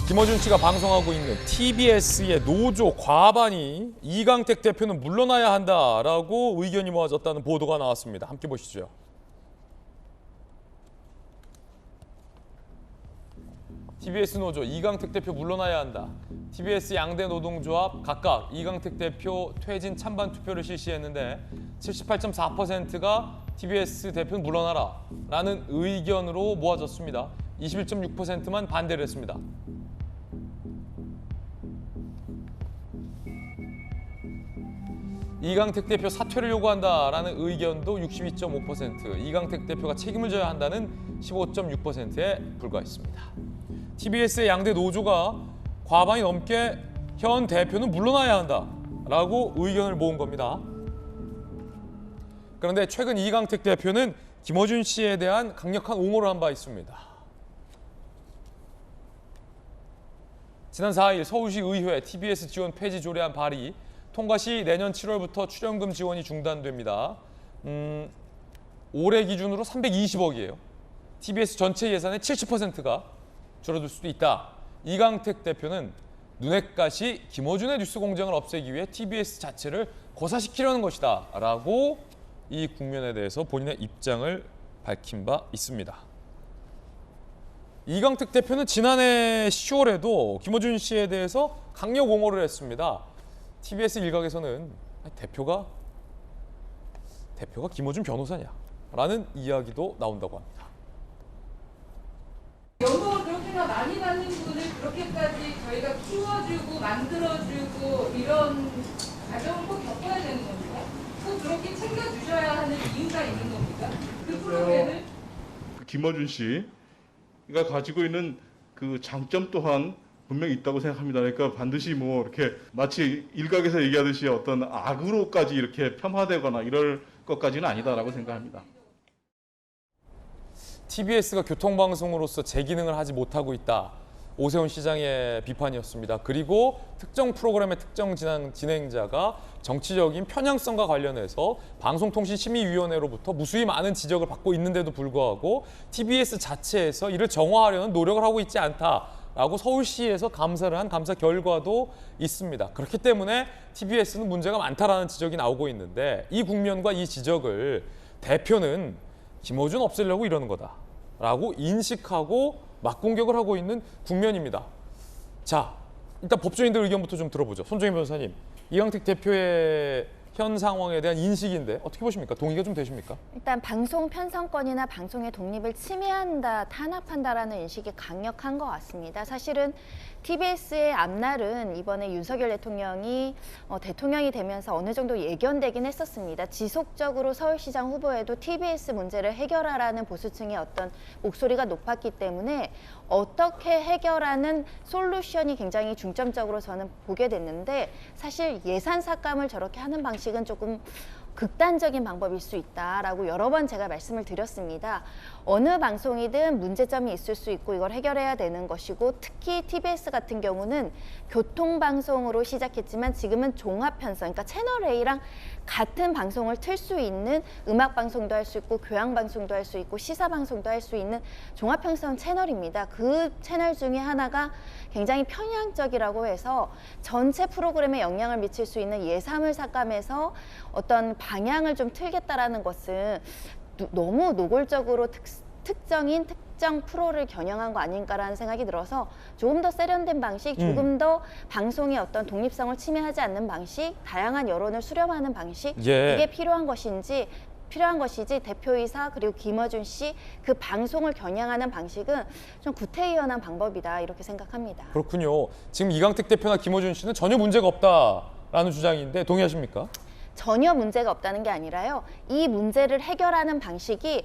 김어준 씨가 방송하고 있는 TBS의 노조 과반이 이강택 대표는 물러나야 한다라고 의견이 모아졌다는 보도가 나왔습니다. 함께 보시죠. TBS 노조 이강택 대표 물러나야 한다. TBS 양대 노동조합 각각 이강택 대표 퇴진 찬반 투표를 실시했는데 78.4%가 TBS 대표는 물러나라 라는 의견으로 모아졌습니다. 21.6%만 반대를 했습니다. 이강택 대표 사퇴를 요구한다라는 의견도 62.5%, 이강택 대표가 책임을 져야 한다는 15.6%에 불과했습니다. TBS의 양대 노조가 과반이 넘게 현 대표는 물러나야 한다라고 의견을 모은 겁니다. 그런데 최근 이강택 대표는 김어준 씨에 대한 강력한 옹호를 한 바 있습니다. 지난 4일 서울시 의회 TBS 지원 폐지 조례안 발의 통과 시 내년 7월부터 출연금 지원이 중단됩니다. 올해 기준으로 320억이에요. TBS 전체 예산의 70%가 줄어들 수도 있다. 이강택 대표는 눈엣가시 김어준의 뉴스 공장을 없애기 위해 TBS 자체를 고사시키려는 것이다 라고 이 국면에 대해서 본인의 입장을 밝힌 바 있습니다. 이강택 대표는 지난해 10월에도 김어준 씨에 대해서 강력 옹호를 했습니다. TBS 일각에서는 대표가 김어준 변호사냐 라는 이야기도 나온다고 합니다. 연봉을 그렇게나 많이 받는 분을 그렇게까지 저희가 키워주고 만들어주고 이런 과정을 꼭 겪어야 되는 겁니까? 꼭 그렇게 챙겨주셔야 하는 이유가 있는 겁니까? 그 프로그램을? 김어준 씨가 가지고 있는 그 장점 또한 분명히 있다고 생각합니다. 그러니까 반드시 뭐 이렇게 마치 일각에서 얘기하듯이 어떤 악으로까지 이렇게 폄하되거나 이럴 것까지는 아니다라고 생각합니다. TBS가 교통방송으로서 제 기능을 하지 못하고 있다. 오세훈 시장의 비판이었습니다. 그리고 특정 프로그램의 특정 진행자가 정치적인 편향성과 관련해서 방송통신심의위원회로부터 무수히 많은 지적을 받고 있는데도 불구하고 TBS 자체에서 이를 정화하려는 노력을 하고 있지 않다라고 서울시에서 감사를 한 감사 결과도 있습니다. 그렇기 때문에 TBS는 문제가 많다라는 지적이 나오고 있는데 이 국면과 이 지적을 대표는 김어준 없애려고 이러는 거다라고 인식하고 맞공격을 하고 있는 국면입니다. 자, 일단 법조인들 의견부터 좀 들어보죠. 손정인 변호사님, 이강택 대표의 현 상황에 대한 인식인데 어떻게 보십니까? 동의가 좀 되십니까? 일단 방송 편성권이나 방송의 독립을 침해한다, 탄압한다라는 인식이 강력한 것 같습니다. 사실은 TBS의 앞날은 이번에 윤석열 대통령이 대통령이 되면서 어느 정도 예견되긴 했었습니다. 지속적으로 서울시장 후보에도 TBS 문제를 해결하라는 보수층의 어떤 목소리가 높았기 때문에 어떻게 해결하는 솔루션이 굉장히 중점적으로 저는 보게 됐는데 사실 예산 삭감을 저렇게 하는 방식은 조금 극단적인 방법일 수 있다라고 여러 번 제가 말씀을 드렸습니다. 어느 방송이든 문제점이 있을 수 있고 이걸 해결해야 되는 것이고 특히 TBS 같은 경우는 교통방송으로 시작했지만 지금은 종합편성, 그러니까 채널A랑 같은 방송을 틀 수 있는 음악방송도 할 수 있고 교양방송도 할 수 있고 시사방송도 할 수 있는 종합편성 채널입니다. 그 채널 중에 하나가 굉장히 편향적이라고 해서 전체 프로그램에 영향을 미칠 수 있는 예산을 삭감해서 어떤 방향을 좀 틀겠다라는 것은 너무 노골적으로 특정 프로를 겨냥한 거 아닌가라는 생각이 들어서 조금 더 세련된 방식, 조금 더 방송의 어떤 독립성을 침해하지 않는 방식, 다양한 여론을 수렴하는 방식 이게 필요한 것이지 대표이사 그리고 김어준 씨 그 방송을 겨냥하는 방식은 좀 구태의연한 방법이다 이렇게 생각합니다. 그렇군요. 지금 이강택 대표나 김어준 씨는 전혀 문제가 없다라는 주장인데 동의하십니까? 전혀 문제가 없다는 게 아니라요. 이 문제를 해결하는 방식이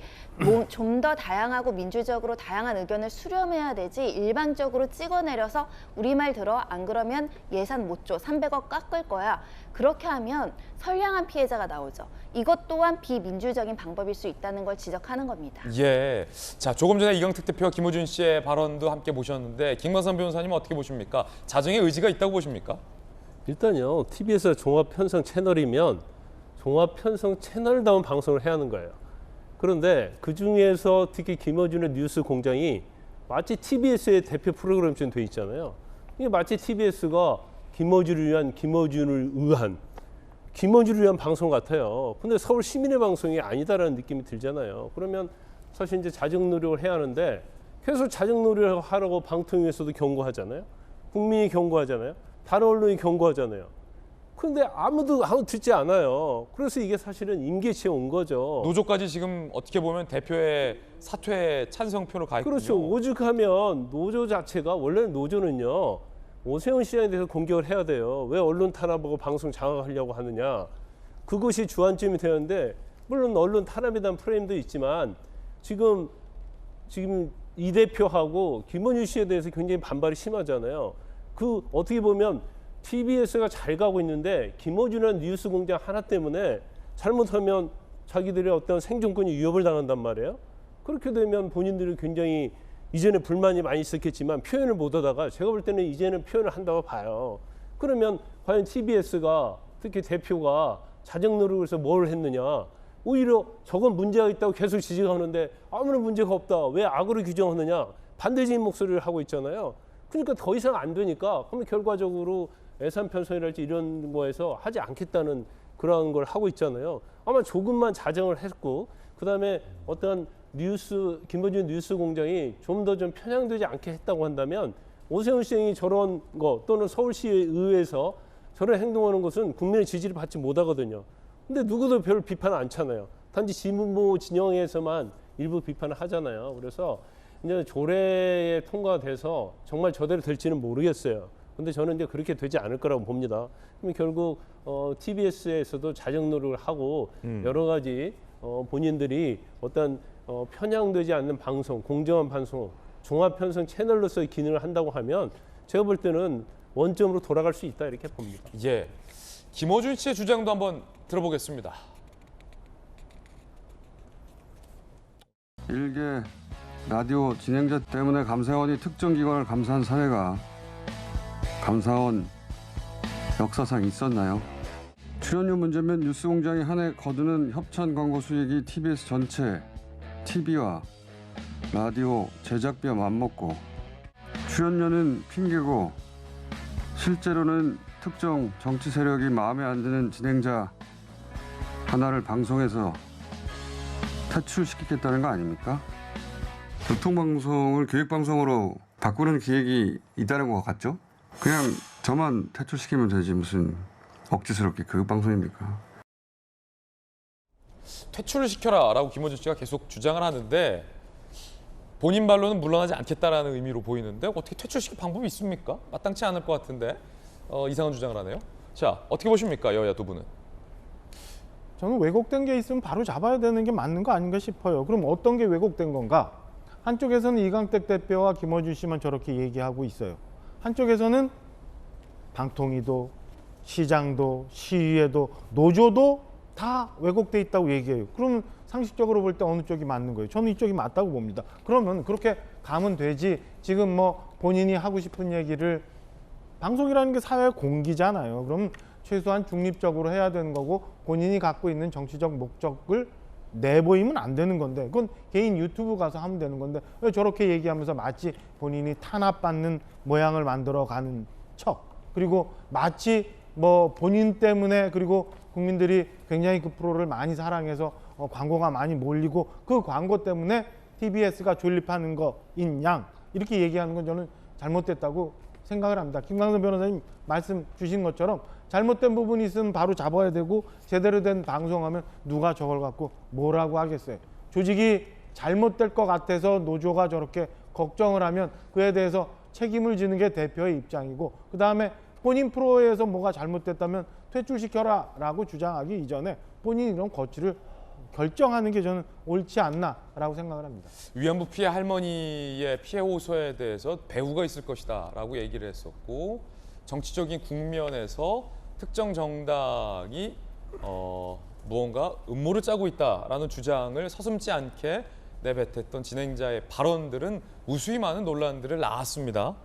좀 더 다양하고 민주적으로 다양한 의견을 수렴해야 되지 일방적으로 찍어내려서 우리말 들어 안 그러면 예산 못 줘. 300억 깎을 거야. 그렇게 하면 선량한 피해자가 나오죠. 이것 또한 비민주적인 방법일 수 있다는 걸 지적하는 겁니다. 예. 자, 조금 전에 이강택 대표와 김어준 씨의 발언도 함께 보셨는데 김광선 변호사님은 어떻게 보십니까? 자정의 의지가 있다고 보십니까? 일단요, TBS 종합편성 채널이면 종합편성 채널다운 방송을 해야 하는 거예요. 그런데 그중에서 특히 김어준의 뉴스 공장이 마치 TBS의 대표 프로그램처럼 돼 있잖아요. 이게 마치 TBS가 김어준을 위한 방송 같아요. 근데 서울 시민의 방송이 아니다라는 느낌이 들잖아요. 그러면 사실 이제 자정 노력을 해야 하는데 계속 자정 노력을 하라고 방통위에서도 경고하잖아요. 국민이 경고하잖아요. 다른 언론이 경고하잖아요. 그런데 아무도 듣지 않아요. 그래서 이게 사실은 임계치에 온 거죠. 노조까지 지금 어떻게 보면 대표의 사퇴 찬성표를 가했군요. 그렇죠. 오죽하면 노조 자체가 원래는 노조는요. 오세훈 시장에 대해서 공격을 해야 돼요. 왜 언론 탄압하고 방송 장악하려고 하느냐. 그것이 주안점이 되는데 물론 언론 탄압에 대한 프레임도 있지만 지금 이 대표하고 김원준 씨에 대해서 굉장히 반발이 심하잖아요. 그 어떻게 보면 TBS가 잘 가고 있는데 김어준이라는 뉴스 공장 하나 때문에 잘못하면 자기들의 어떤 생존권이 위협을 당한단 말이에요. 그렇게 되면 본인들이 굉장히 이전에 불만이 많이 있었겠지만 표현을 못 하다가 제가 볼 때는 이제는 표현을 한다고 봐요. 그러면 과연 TBS가 특히 대표가 자정 노력을 해서 뭘 했느냐. 오히려 저건 문제가 있다고 계속 지적하는데 아무런 문제가 없다. 왜 악으로 규정하느냐. 반대적인 목소리를 하고 있잖아요. 그러니까 더 이상 안 되니까 그러면 결과적으로 예산 편성이랄지 이런 거에서 하지 않겠다는 그런 걸 하고 있잖아요. 아마 조금만 자정을 했고 그다음에 어떤 김어준 뉴스 공장이 좀 더 좀 편향되지 않게 했다고 한다면 오세훈 시장이 저런 거 또는 서울시의회에서 저런 행동하는 것은 국민의 지지를 받지 못하거든요. 근데 누구도 별 비판을 안 차나요. 단지 진보 진영에서만 일부 비판을 하잖아요. 그래서 이제 조례에 통과돼서 정말 저대로 될지는 모르겠어요. 근데 저는 이제 그렇게 되지 않을 거라고 봅니다. 그러면 결국 TBS에서도 자정 노력을 하고 여러 가지 본인들이 어떤 편향되지 않는 방송, 공정한 방송, 종합 편성 채널로서의 기능을 한다고 하면 제가 볼 때는 원점으로 돌아갈 수 있다 이렇게 봅니다. 예, 김어준 씨의 주장도 한번 들어보겠습니다. 일개 라디오 진행자 때문에 감사원이 특정 기관을 감사한 사례가 감사원 역사상 있었나요? 출연료 문제면 뉴스공장이 한 해 거두는 협찬 광고 수익이 TBS 전체 TV와 라디오 제작비와 맞먹고 출연료는 핑계고 실제로는 특정 정치 세력이 마음에 안 드는 진행자 하나를 방송에서 퇴출시키겠다는 거 아닙니까? 교통방송을 교육방송으로 바꾸는 기획이 있다는 것 같죠? 그냥 저만 퇴출시키면 되지 무슨 억지스럽게 교육방송입니까? 퇴출을 시켜라라고 김어준 씨가 계속 주장을 하는데 본인 말로는 물러나지 않겠다라는 의미로 보이는데 어떻게 퇴출시킬 방법이 있습니까? 마땅치 않을 것 같은데 이상한 주장을 하네요. 자, 어떻게 보십니까? 여야 두 분은. 저는 왜곡된 게 있으면 바로 잡아야 되는 게 맞는 거 아닌가 싶어요. 그럼 어떤 게 왜곡된 건가? 한쪽에서는 이강택 대표와 김어준 씨만 저렇게 얘기하고 있어요. 한쪽에서는 방통위도 시장도 시의회도 노조도 다 왜곡돼 있다고 얘기해요. 그러면 상식적으로 볼 때 어느 쪽이 맞는 거예요? 저는 이쪽이 맞다고 봅니다. 그러면 그렇게 가면 되지. 지금 뭐 본인이 하고 싶은 얘기를 방송이라는 게 사회 공기잖아요. 그럼 최소한 중립적으로 해야 되는 거고 본인이 갖고 있는 정치적 목적을 내보이면 안 되는 건데 그건 개인 유튜브 가서 하면 되는 건데 왜 저렇게 얘기하면서 마치 본인이 탄압받는 모양을 만들어 가는 척 그리고 마치 뭐 본인 때문에 그리고 국민들이 굉장히 그 프로를 많이 사랑해서 광고가 많이 몰리고 그 광고 때문에 TBS가 존립하는 거인 양 이렇게 얘기하는 건 저는 잘못됐다고 생각을 합니다. 김광선 변호사님 말씀 주신 것처럼 잘못된 부분이 있으면 바로 잡아야 되고 제대로 된 방송하면 누가 저걸 갖고 뭐라고 하겠어요. 조직이 잘못될 것 같아서 노조가 저렇게 걱정을 하면 그에 대해서 책임을 지는 게 대표의 입장이고 그 다음에 본인 프로에서 뭐가 잘못됐다면 퇴출시켜라 라고 주장하기 이전에 본인이 이런 거취를 결정하는 게 저는 옳지 않나라고 생각을 합니다. 위안부 피해 할머니의 피해 호소에 대해서 배후가 있을 것이다 라고 얘기를 했었고 정치적인 국면에서 특정 정당이 무언가 음모를 짜고 있다라는 주장을 서슴지 않게 내뱉었던 진행자의 발언들은 무수히 많은 논란들을 낳았습니다.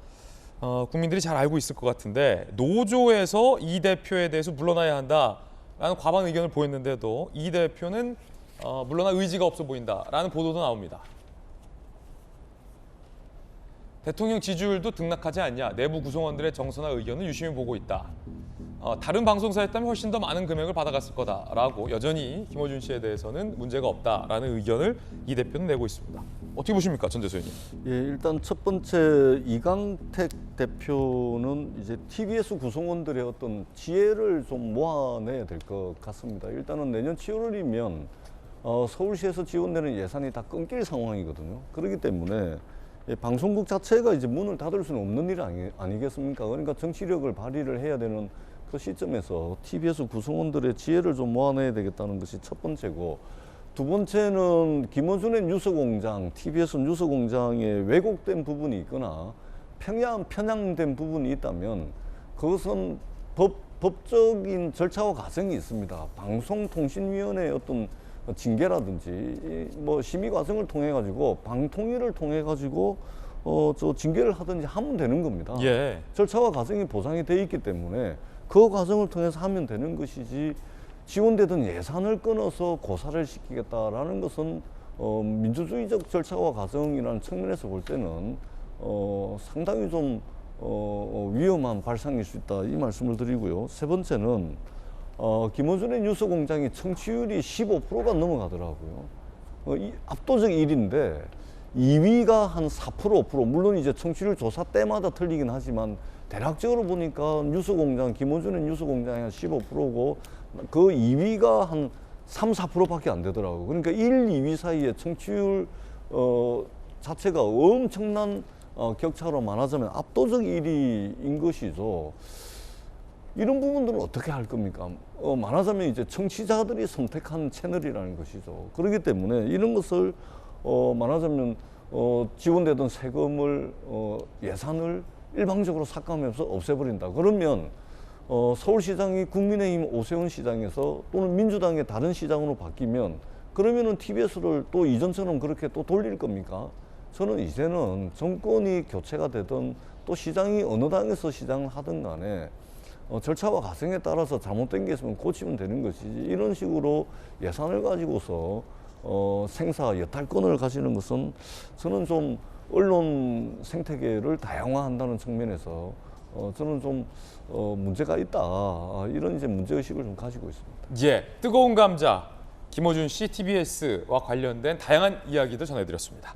국민들이 잘 알고 있을 것 같은데 노조에서 이 대표에 대해서 물러나야 한다라는 과반 의견을 보였는데도 이 대표는 물러날 의지가 없어 보인다라는 보도도 나옵니다. 대통령 지지율도 등락하지 않냐. 내부 구성원들의 정서나 의견은 유심히 보고 있다. 다른 방송사였다면 훨씬 더 많은 금액을 받아갔을 거다라고 여전히 김어준 씨에 대해서는 문제가 없다라는 의견을 이 대표는 내고 있습니다. 어떻게 보십니까, 전 대표님? 예, 일단 첫 번째 이강택 대표는 이제 TBS 구성원들의 어떤 지혜를 좀 모아내야 될 것 같습니다. 일단은 내년 7월이면 서울시에서 지원되는 예산이 다 끊길 상황이거든요. 그렇기 때문에 방송국 자체가 이제 문을 닫을 수는 없는 일 아니겠습니까? 그러니까 정치력을 발휘를 해야 되는 그 시점에서 TBS 구성원들의 지혜를 좀 모아내야 되겠다는 것이 첫 번째고, 두 번째는 김어준의 뉴스공장, TBS 뉴스공장에 왜곡된 부분이 있거나 편향된 부분이 있다면 그것은 법적인 절차와 과정이 있습니다. 방송통신위원회의 어떤 징계라든지 뭐 심의 과정을 통해 가지고 방통위를 통해 가지고 저 징계를 하든지 하면 되는 겁니다. 예. 절차와 과정이 보장이 돼 있기 때문에 그 과정을 통해서 하면 되는 것이지, 지원되던 예산을 끊어서 고사를 시키겠다라는 것은 민주주의적 절차와 과정이라는 측면에서 볼 때는 상당히 좀 위험한 발상일 수 있다, 이 말씀을 드리고요. 세 번째는 김어준의 뉴스공장이 청취율이 15%가 넘어가더라고요. 압도적 1위인데 2위가 한 4%, 5%, 물론 이제 청취율 조사 때마다 틀리긴 하지만 대략적으로 보니까 뉴스공장, 김어준의 뉴스공장이 한 15%고 그 2위가 한 3, 4%밖에 안 되더라고요. 그러니까 1, 2위 사이에 청취율 자체가 엄청난 격차로 말하자면 압도적 1위인 것이죠. 이런 부분들은 어떻게 할 겁니까? 말하자면 이제 청취자들이 선택한 채널이라는 것이죠. 그렇기 때문에 이런 것을 말하자면 지원되던 세금을 예산을 일방적으로 삭감해서 없애버린다. 그러면 서울시장이 국민의힘 오세훈 시장에서 또는 민주당의 다른 시장으로 바뀌면 그러면은 TBS를 또 이전처럼 그렇게 또 돌릴 겁니까? 저는 이제는 정권이 교체가 되든 또 시장이 어느 당에서 시장을 하든 간에 절차와 과정에 따라서 잘못된 게 있으면 고치면 되는 것이지, 이런 식으로 예산을 가지고서 생사 여탈권을 가지는 것은 저는 좀 언론 생태계를 다양화한다는 측면에서 저는 좀 문제가 있다, 이런 이제 문제의식을 좀 가지고 있습니다. 예, 뜨거운 감자 김어준 씨 TBS와 관련된 다양한 이야기도 전해드렸습니다.